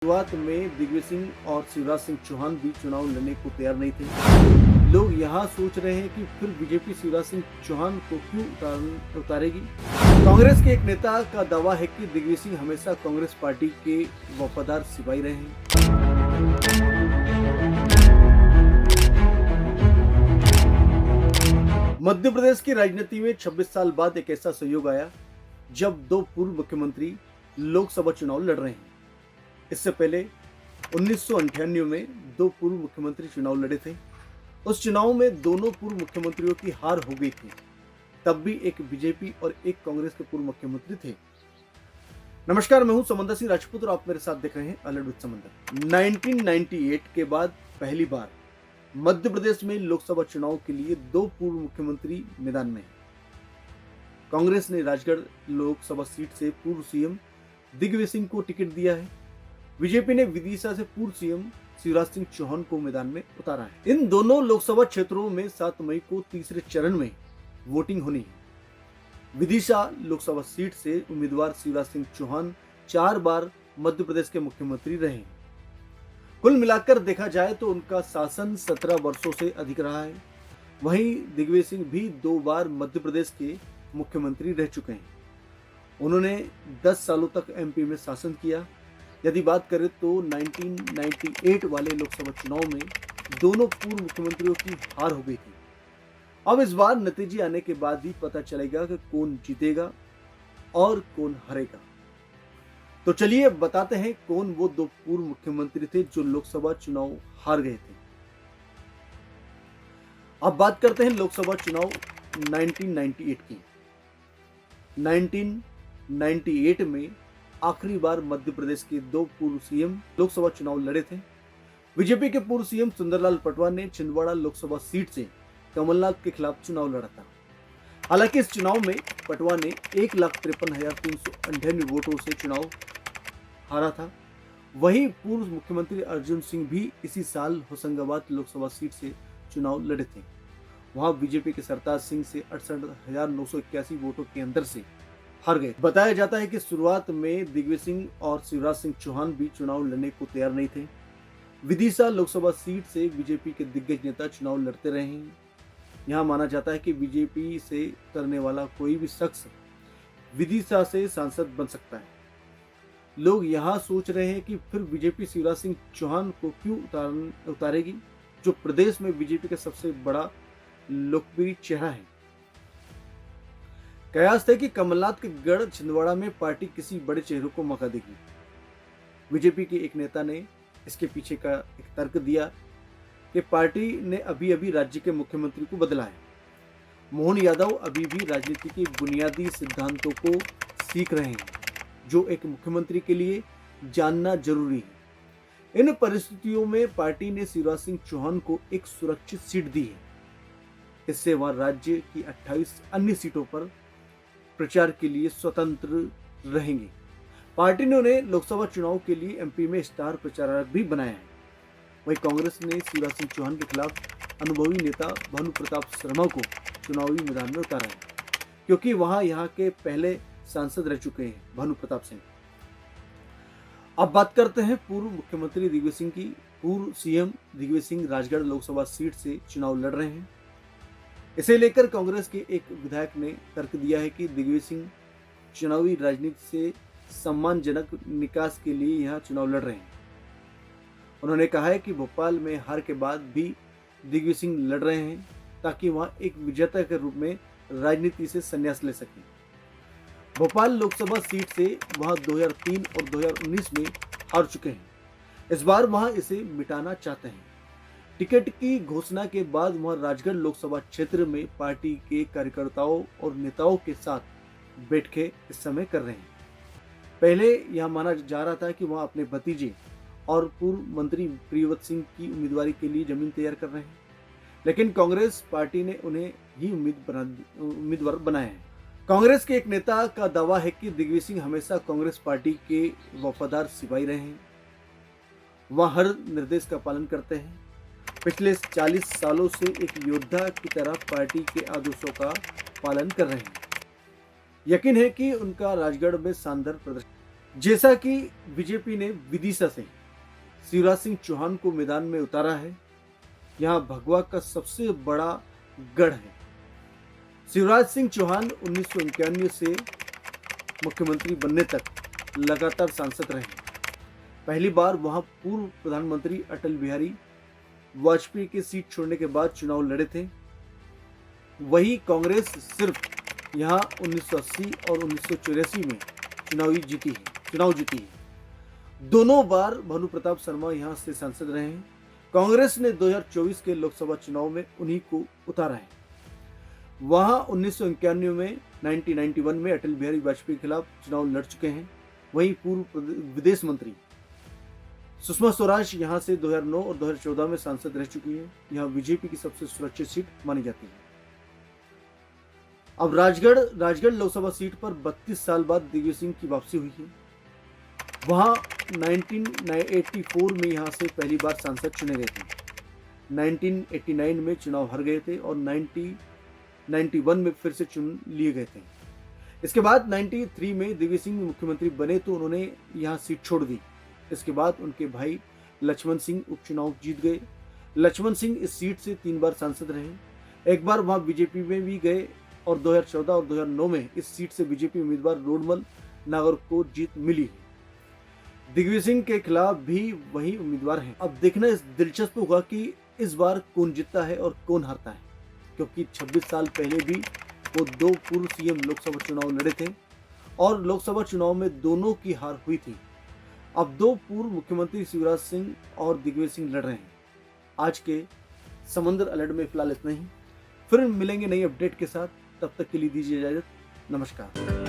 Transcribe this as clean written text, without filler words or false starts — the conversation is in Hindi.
शुरुआत में दिग्विजय सिंह और शिवराज सिंह चौहान भी चुनाव लड़ने को तैयार नहीं थे। लोग यहाँ सोच रहे हैं कि फिर बीजेपी शिवराज सिंह चौहान को क्यों उतारेगी। कांग्रेस के एक नेता का दावा है कि दिग्विजय सिंह हमेशा कांग्रेस पार्टी के वफादार सिपाही रहे हैं। मध्य प्रदेश की राजनीति में 26 साल बाद एक ऐसा संयोग आया जब दो पूर्व मुख्यमंत्री लोकसभा चुनाव लड़ रहे हैं। इससे पहले 1998 में दो पूर्व मुख्यमंत्री चुनाव लड़े थे। उस चुनाव में दोनों पूर्व मुख्यमंत्रियों की हार हो गई थी। तब भी एक बीजेपी और एक कांग्रेस के पूर्व मुख्यमंत्री थे। नमस्कार, मैं हूं समंदर सिंह राजपूत और आप मेरे साथ देख रहे हैं अलर्ट विद समंदर। 1998 के बाद पहली बार मध्य प्रदेश में लोकसभा चुनाव के लिए दो पूर्व मुख्यमंत्री मैदान में हैं। कांग्रेस ने राजगढ़ लोकसभा सीट से पूर्व सीएम दिग्विजय सिंह को टिकट दिया है। बीजेपी ने विदिशा से पूर्व सीएम शिवराज सिंह चौहान को मैदान में उतारा है। इन दोनों लोकसभा क्षेत्रों में 7 मई को तीसरे चरण में वोटिंग होनी है। विदिशा लोकसभा सीट से उम्मीदवार शिवराज सिंह चौहान 4 बार मध्य प्रदेश के मुख्यमंत्री रहे। कुल मिलाकर देखा जाए तो उनका शासन 17 वर्षों से अधिक रहा है। वहीं दिग्विजय सिंह भी 2 बार मध्य प्रदेश के मुख्यमंत्री रह चुके हैं। उन्होंने 10 सालों तक एमपी में शासन किया। यदि बात करें तो 1998 वाले लोकसभा चुनाव में दोनों पूर्व मुख्यमंत्रियों की हार हो गई थी। अब इस बार नतीजे आने के बाद ही पता चलेगा कि कौन जीतेगा और कौन हारेगा। तो चलिए बताते हैं कौन वो दो पूर्व मुख्यमंत्री थे जो लोकसभा चुनाव हार गए थे। अब बात करते हैं लोकसभा चुनाव 1998 की। 1998 में आखिरी बार मध्य प्रदेश के दो पूर्व सीएम लोकसभा चुनाव लड़े थे। बीजेपी के पूर्व सीएम सुंदरलाल पटवा ने छिंदवाड़ा लोकसभा सीट से कमलनाथ के खिलाफ चुनाव लड़ा था। हालांकि इस चुनाव में पटवा ने 1,53,398 वोटों से चुनाव हारा था। वहीं पूर्व मुख्यमंत्री अर्जुन सिंह भी इसी साल होशंगाबाद लोकसभा सीट से चुनाव लड़े थे। वहां बीजेपी के सरताज सिंह से 68,981 वोटों के अंतर से हार गए। बताया जाता है कि शुरुआत में दिग्विजय सिंह और शिवराज सिंह चौहान भी चुनाव लड़ने को तैयार नहीं थे। विदिशा लोकसभा सीट से बीजेपी के दिग्गज नेता चुनाव लड़ते रहे हैं। यहां माना जाता है कि बीजेपी से उतरने वाला कोई भी शख्स विदिशा से सांसद बन सकता है। लोग यहां सोच रहे हैं कि फिर बीजेपी शिवराज सिंह चौहान को क्यों उतारेगी, जो प्रदेश में बीजेपी का सबसे बड़ा लोकप्रिय चेहरा है। कयास है कि कमलनाथ के गढ़ छिंदवाड़ा में पार्टी किसी बड़े चेहरे को मौका देगी। बीजेपी के एक नेता ने इसके पीछे का एक तर्क दिया कि पार्टी ने अभी राज्य के मुख्यमंत्री को बदला है। मोहन यादव अभी भी राजनीति के बुनियादी सिद्धांतों को सीख रहे हैं, जो एक मुख्यमंत्री के लिए जानना जरूरी है। इन परिस्थितियों में पार्टी ने शिवराज सिंह चौहान को एक सुरक्षित सीट दी है। इससे वह राज्य की 28 अन्य सीटों पर प्रचार के लिए स्वतंत्र रहेंगे। पार्टी ने उन्हें लोकसभा चुनाव के लिए एमपी में स्टार प्रचारक भी बनाया है। वहीं कांग्रेस ने शिवराज सिंह चौहान के खिलाफ अनुभवी नेता भानु प्रताप शर्मा को चुनावी मैदान में उतारा है, क्योंकि वहां यहां के पहले सांसद रह चुके हैं भानु प्रताप सिंह। अब बात करते हैं पूर्व मुख्यमंत्री दिग्विजय सिंह की। पूर्व सीएम दिग्विजय सिंह राजगढ़ लोकसभा सीट से चुनाव लड़ रहे हैं। इसे लेकर कांग्रेस के एक विधायक ने तर्क दिया है कि दिग्विजय सिंह चुनावी राजनीति से सम्मानजनक निकास के लिए यहां चुनाव लड़ रहे हैं। उन्होंने कहा है कि भोपाल में हार के बाद भी दिग्विजय सिंह लड़ रहे हैं ताकि वहां एक विजेता के रूप में राजनीति से संन्यास ले सकें। भोपाल लोकसभा सीट से वहां 2003 और 2019 में हार चुके हैं। इस बार वहां इसे मिटाना चाहते हैं। टिकट की घोषणा के बाद वह राजगढ़ लोकसभा क्षेत्र में पार्टी के कार्यकर्ताओं और नेताओं के साथ बैठकें इस समय कर रहे हैं। पहले यह माना जा रहा था कि वह अपने भतीजे और पूर्व मंत्री प्रियव्रत सिंह की उम्मीदवारी के लिए जमीन तैयार कर रहे हैं, लेकिन कांग्रेस पार्टी ने उन्हें ही उम्मीदवार बनाया है। कांग्रेस के एक नेता का दावा है कि दिग्विजय सिंह हमेशा कांग्रेस पार्टी के वफादार सिपाही रहे हैं। वह हर निर्देश का पालन करते हैं। पिछले 40 सालों से एक योद्धा की तरह पार्टी के आदेशों का पालन कर रहे हैं। यकीन है कि उनका राजगढ़ में शानदार प्रदर्शन जैसा कि बीजेपी ने विदिशा से शिवराज सिंह चौहान को मैदान में उतारा है, यहां भगवा का सबसे बड़ा गढ़ है। शिवराज सिंह चौहान 1991 से मुख्यमंत्री बनने तक लगातार सांसद रहे। पहली बार वहां पूर्व प्रधानमंत्री अटल बिहारी वाजपेयी की सीट छोड़ने के बाद चुनाव लड़े थे। वही कांग्रेस सिर्फ यहां 1980 और 1984 में चुनाव जीती है। दोनों बार भानु प्रताप शर्मा यहां से सांसद रहे हैं। कांग्रेस ने 2024 के लोकसभा चुनाव में उन्हीं को उतारा है। वहां 1991 में 1991 में अटल बिहारी वाजपेयी के खिलाफ चुनाव लड़ चुके हैं। वहीं पूर्व विदेश मंत्री सुषमा स्वराज यहां से 2009 और 2014 में सांसद रह चुकी है। यहां बीजेपी की सबसे सुरक्षित सीट मानी जाती है। अब राजगढ़ लोकसभा सीट पर 32 साल बाद दिग्विजय सिंह की वापसी हुई है। वहां 1984 में यहां से पहली बार सांसद चुने गए थे। 1989 में चुनाव हार गए थे और 1991 में फिर से चुन लिए गए थे। इसके बाद 93 में दिग्विजय सिंह मुख्यमंत्री बने तो उन्होंने यहां सीट छोड़ दी। इसके बाद उनके भाई लक्ष्मण सिंह उपचुनाव जीत गए। लक्ष्मण सिंह इस सीट से 3 बार सांसद रहे। एक बार वहां बीजेपी में भी गए और 2014 और 2009 में इस सीट से बीजेपी उम्मीदवार रोडमल नागर को जीत मिली है। दिग्विजय सिंह के खिलाफ भी वही उम्मीदवार हैं। अब देखना इस दिलचस्प होगा कि इस बार कौन जीतता है और कौन हारता है, क्योंकि 26 साल पहले भी वो 2 पूर्व सीएम लोकसभा चुनाव लड़े थे और लोकसभा चुनाव में दोनों की हार हुई थी। अब 2 पूर्व मुख्यमंत्री शिवराज सिंह और दिग्विजय सिंह लड़ रहे हैं। आज के समंदर अलर्ट में फिलहाल इतना ही। फिर मिलेंगे नई अपडेट के साथ, तब तक के लिए दीजिए इजाजत। नमस्कार।